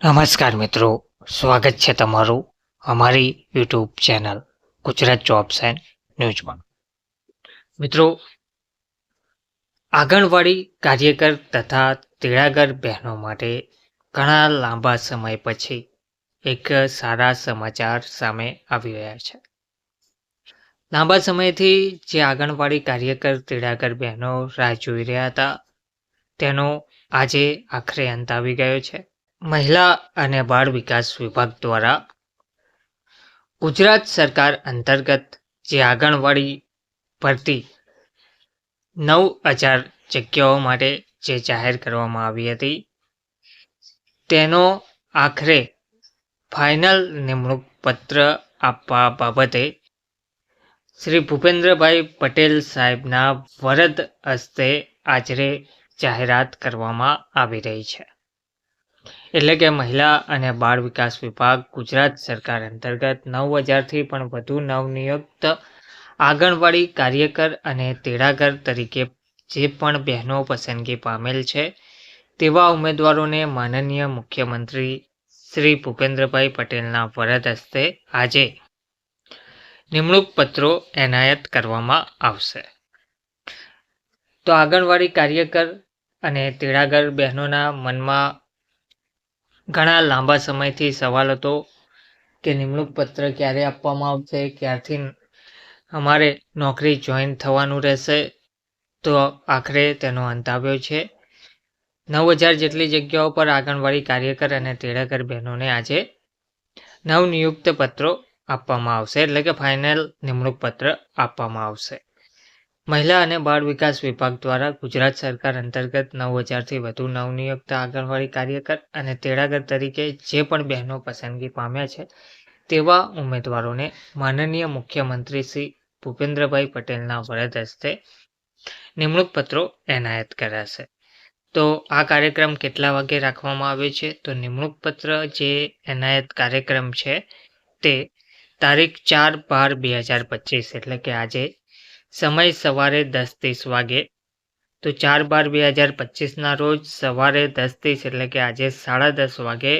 નમસ્કાર મિત્રો, સ્વાગત છે તમારું અમારી YouTube channel Gujarat jobs and ન્યૂઝમાં. મિત્રો, આંગણવાડી કાર્યકર તથા તેડાગર બહેનો માટે ઘણા લાંબા સમય પછી એક સારા સમાચાર સામે આવી રહ્યા છે. લાંબા સમયથી જે આંગણવાડી કાર્યકર તેડાગર બહેનો રાહ જોઈ રહ્યા હતા તેનો આજે આખરે અંત આવી ગયો છે. મહિલા અને બાળ વિકાસ વિભાગ દ્વારા ગુજરાત સરકાર અંતર્ગત જે આંગણવાડી ભરતી 9,000 જગ્યાઓ માટે જે જાહેર કરવામાં આવી હતી તેનો આખરે ફાઇનલ નિમણૂક પત્ર આપવા બાબતે શ્રી ભૂપેન્દ્રભાઈ પટેલ સાહેબના વરદ હસ્તે આજે જાહેરાત કરવામાં આવી રહી છે. એટલે કે મહિલા અને બાળ વિકાસ વિભાગ ગુજરાત સરકાર અંતર્ગત 9,000થી પણ વધુ નવનિયુક્ત આંગણવાડી કાર્યકર અને તેડાગર તરીકે જે પણ બહેનો પસંદગી પામેલ છે તેવા ઉમેદવારોને માનનીય મુખ્યમંત્રી શ્રી ભૂપેન્દ્રભાઈ પટેલના વરદ હસ્તે આજે નિમણૂક પત્રો એનાયત કરવામાં આવશે. તો આંગણવાડી કાર્યકર અને તેડાગર બહેનોના મનમાં ઘણા લાંબા સમયથી સવાલ હતો કે નિમણૂક પત્ર ક્યારે આપવામાં આવશે, ક્યારથી અમારે નોકરી જોઈન થવાનું રહેશે. તો આખરે તેનો અંત આવ્યો છે. 9,000 જેટલી જગ્યાઓ પર આંગણવાડી કાર્યકર અને તેડાગર બહેનોને આજે નવનિયુક્ત પત્રો આપવામાં આવશે, એટલે કે ફાઇનલ નિમણૂક પત્ર આપવામાં આવશે. મહિલા અને બાળ વિકાસ વિભાગ દ્વારા ગુજરાત સરકાર અંતર્ગત 9,000થી વધુ નવનિયુક્ત આંગણવાડી કાર્યકર અને તેડાગર તરીકે જે પણ બહેનો પસંદગી પામ્યા છે તેવા ઉમેદવારોને માનનીય મુખ્યમંત્રી શ્રી ભૂપેન્દ્રભાઈ પટેલના વરદ હસ્તે નિમણૂક પત્રો એનાયત કરાશે. તો આ કાર્યક્રમ કેટલા વાગે રાખવામાં આવ્યો છે? તો નિમણૂક પત્ર જે એનાયત કાર્યક્રમ છે તે તારીખ 4/12/2025 એટલે કે આજે સમય સવારે 10:30 વાગે. તો 4/12/2025ના રોજ સવારે 10:30 એટલે કે આજે 10:30 વાગે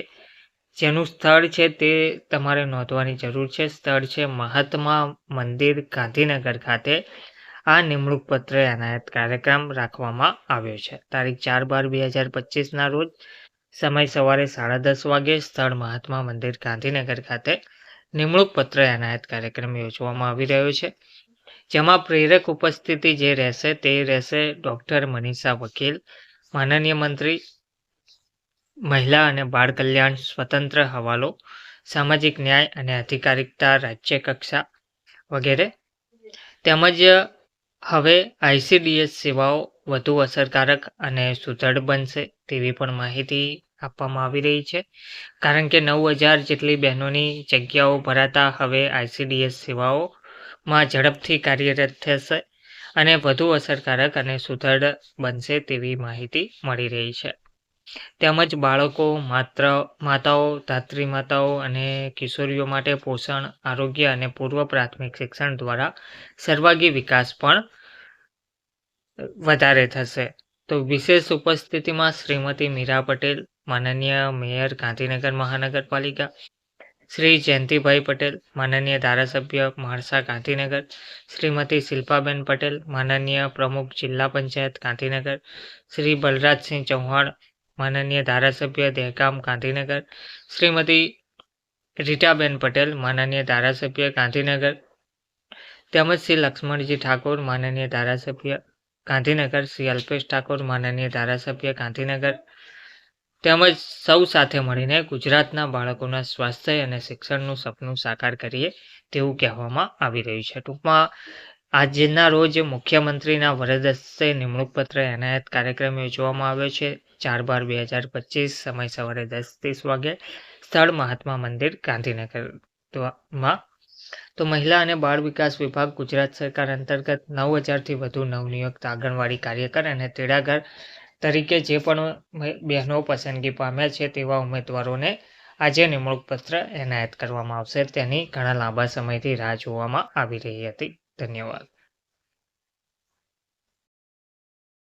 જેનું સ્થળ છે તે તમારે નોંધવાની જરૂર છે. સ્થળ છે મહાત્મા મંદિર, ગાંધીનગર ખાતે આ નિમણૂક પત્ર એનાયત કાર્યક્રમ રાખવામાં આવ્યો છે. તારીખ 4/12/2025ના રોજ સમય સવારે 10:30 વાગે, સ્થળ મહાત્મા મંદિર, ગાંધીનગર ખાતે નિમણૂક પત્ર એનાયત કાર્યક્રમ યોજવામાં આવી રહ્યો છે. જેમાં પ્રેરક ઉપસ્થિતિ જે રહેશે તે રહેશે ડૉક્ટર મનીષા વકીલ, માનનીય મંત્રી મહિલા અને બાળ કલ્યાણ, સ્વતંત્ર હવાલો, સામાજિક ન્યાય અને અધિકારિતા રાજ્ય કક્ષા વગેરે. તેમજ હવે ICDS સેવાઓ વધુ અસરકારક અને સુદૃઢ બનશે તેવી પણ માહિતી આપવામાં આવી રહી છે. કારણ કે 9,000 જેટલી બહેનોની જગ્યાઓ ભરાતા હવે ICDS સેવાઓમાં ઝડપથી કાર્યરત થશે અને વધુ અસરકારક અને સુદૃઢ બનશે તેવી માહિતી મળી રહી છે. તેમજ બાળકો, માતાઓ, ધાત્રી માતાઓ અને કિશોરીઓ માટે પોષણ, આરોગ્ય અને પૂર્વ પ્રાથમિક શિક્ષણ દ્વારા સર્વાંગી વિકાસ પણ વધારે થશે. તો વિશેષ ઉપસ્થિતિમાં શ્રીમતી મીરા પટેલ, માનનીય મેયર ગાંધીનગર મહાનગરપાલિકા, શ્રી જયંતિભાઈ પટેલ, માનનીય ધારાસભ્ય માણસા ગાંધીનગર, શ્રીમતી શિલ્પાબેન પટેલ, માનનીય પ્રમુખ જિલ્લા પંચાયત ગાંધીનગર, શ્રી બલરાજસિંહ ચૌહાણ, માનનીય ધારાસભ્ય દહેગામ ગાંધીનગર, શ્રીમતી રીટાબેન પટેલ, માનનીય ધારાસભ્ય ગાંધીનગર, તેમજ શ્રી લક્ષ્મણજી ઠાકોર, માનનીય ધારાસભ્ય ગાંધીનગર, શ્રી અલ્પેશ ઠાકોર, માનનીય ધારાસભ્ય ગાંધીનગર, તેમજ સૌ સાથે મળીને ગુજરાતના બાળકોના સ્વાસ્થ્ય અને શિક્ષણનું સપનું સાકાર કરીએ તેવું કહેવામાં આવી રહ્યું છે. ટૂંકમાં આજના રોજ મુખ્યમંત્રીના વરદ હસ્તે નિમણૂક પત્ર એનાયત કાર્યક્રમ યોજવામાં આવ્યો છે. 4/12/2025 સમય સવારે 10:30 વાગે, સ્થળ મહાત્મા મંદિર, ગાંધીનગરમાં. તો મહિલા અને બાળ વિકાસ વિભાગ ગુજરાત સરકાર અંતર્ગત 9,000થી વધુ નવનિયુક્ત આંગણવાડી કાર્યકર અને તેડાગર તરીકે જે પણ બહેનો પસંદગી પામ્યા છે તેવા ઉમેદવારોને આજે નિમણૂક પત્ર એનાયત કરવામાં આવશે. તેની ઘણા લાંબા સમયથી રાહ જોવામાં આવી રહી હતી. ધન્યવાદ.